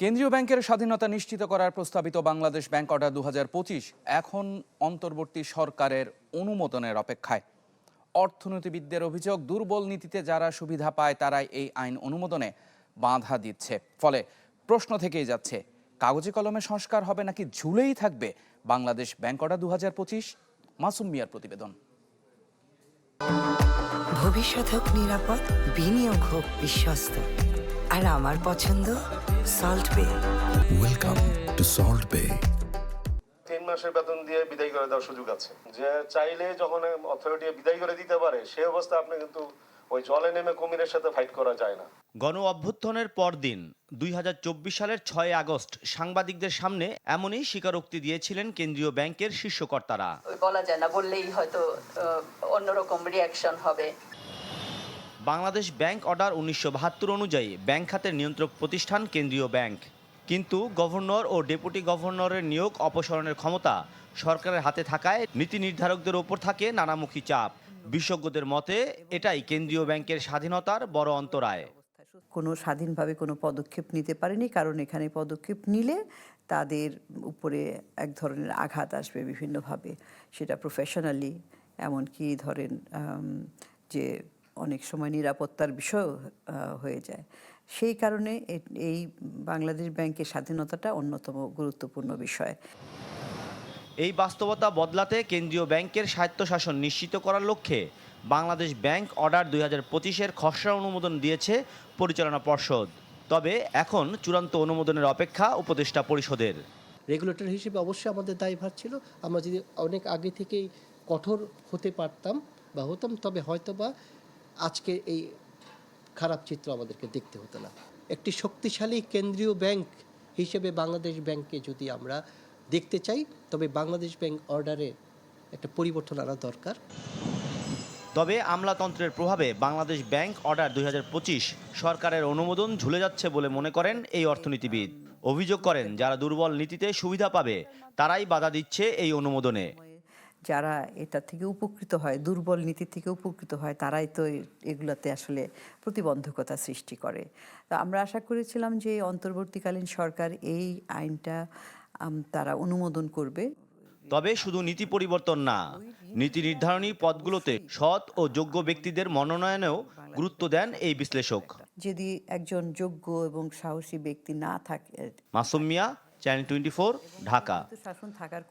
কেন্দ্রীয় ব্যাংকের স্বাধীনতা নিশ্চিত করার প্রস্তাবিত বাংলাদেশ ব্যাংক অর্ডার 2025 এখন অন্তর্বর্তী সরকারের অনুমোদনের অপেক্ষায়। অর্থনীতিবিদদের অভিযোগ, দুর্বল নীতিতে যারা সুবিধা পায় তারাই এই আইন অনুমোদনে বাধা দিচ্ছে। ফলে প্রশ্ন থেকেই যাচ্ছে, কাগজে কলমে সংস্কার হবে নাকি ঝুলেই থাকবে বাংলাদেশ ব্যাংক অর্ডার 2025? মাসুম মিয়ার প্রতিবেদন। ভবিষ্যৎ হোক নিরাপদ, বিনিয়োগ হোক বিশ্বস্ত, আর আমার পছন্দ সল্ট বে। ওয়েলকাম টু সল্ট বে। 3 মাসের বেতন দিয়ে বিদায় করে দেওয়ার সুযোগ আছে। যে চাইলে যখন অথরিটি বিদায় করে দিতে পারে, সেই অবস্থা আপনি কিন্তু ওই জলে নেমে কুমিরের সাথে ফাইট করা যায় না। গণ অভ্যুত্থানের পরদিন 2024 সালের 6 আগস্ট সাংবাদিকদের সামনে এমনই স্বীকারোক্তি দিয়েছিলেন কেন্দ্রীয় ব্যাংকের শীর্ষ কর্তারা। বলা যায় না, বললেই হয়তো অন্যরকম রিয়াকশন হবে। বাংলাদেশ ব্যাংক অর্ডার 1972 অনুযায়ী ব্যাংক খাতের নিয়ন্ত্রক প্রতিষ্ঠান কেন্দ্রীয় ব্যাংক, কিন্তু গভর্নর ও ডেপুটি গভর্নরের নিয়োগ অপসারণের ক্ষমতা সরকারের হাতে থাকায় নীতি নির্ধারকদের ওপর থাকে নানামুখী চাপ। বিশেষজ্ঞদের মতে এটাই কেন্দ্রীয় ব্যাংকের স্বাধীনতার বড় অন্তরায়। কোনো স্বাধীনভাবে কোনো পদক্ষেপ নিতে পারেনি, কারণ এখানে পদক্ষেপ নিলে তাদের উপরে এক ধরনের আঘাত আসবে বিভিন্নভাবে, সেটা প্রফেশনালি, এমনকি ধরেন যে অনেক সময় নিরাপত্তার বিষয় হয়ে যায়। সেই কারণে এই বাংলাদেশ ব্যাংকের স্বাধীনতাটা অন্যতম গুরুত্বপূর্ণ বিষয়। এই বাস্তবতা বদলাতে কেন্দ্রীয় ব্যাংকের স্বায়ত্তশাসন নিশ্চিত করার লক্ষ্যে বাংলাদেশ ব্যাংক অর্ডার 2025-এর খসড়া অনুমোদন দিয়েছে পরিচালনা পর্ষদ। তবে এখন চূড়ান্ত অনুমোদনের অপেক্ষা উপদেষ্টা পরিষদের। রেগুলেটর হিসেবে অবশ্যই আমাদের দায়ভার ছিল। আমরা যদি অনেক আগে থেকেই কঠোর হতে পারতাম বা হতাম, তবে হয়তোবা আজকে এই খারাপ চিত্র আমাদেরকে দেখতে হতো না। একটি শক্তিশালী কেন্দ্রীয় ব্যাংক হিসেবে বাংলাদেশ ব্যাংককে যদি আমরা দেখতে চাই, তবে বাংলাদেশ ব্যাংক অর্ডারে একটা পরিবর্তন আনা দরকার। তবে আমলাতন্ত্রের প্রভাবে বাংলাদেশ ব্যাংক অর্ডার 2025 সরকারের অনুমোদন ঝুলে যাচ্ছে বলে মনে করেন এই অর্থনীতিবিদ। অভিযোগ করেন, যারা দুর্বল নীতিতে সুবিধা পাবে তারাই বাধা দিচ্ছে এই অনুমোদনে। যারা এটা থেকে উপকৃত হয়, দুর্বল নীতি থেকে উপকৃত হয়, তারাই তো এগুলোতে আসলে প্রতিবন্ধকতা সৃষ্টি করে। তো আমরা আশা করেছিলাম যে অন্তর্বর্তীকালীন সরকার এই আইনটা তারা অনুমোদন করবে। তবে শুধু নীতি পরিবর্তন না, নীতি নির্ধারণী পদগুলোতে সৎ ও যোগ্য ব্যক্তিদের মনোনয়নেও গুরুত্ব দেন এই বিশ্লেষক। যদি একজন যোগ্য এবং সাহসী ব্যক্তি না থাকে। মাসুম মিয়া, চ্যানেল 24, ঢাকা। শাসন থাকার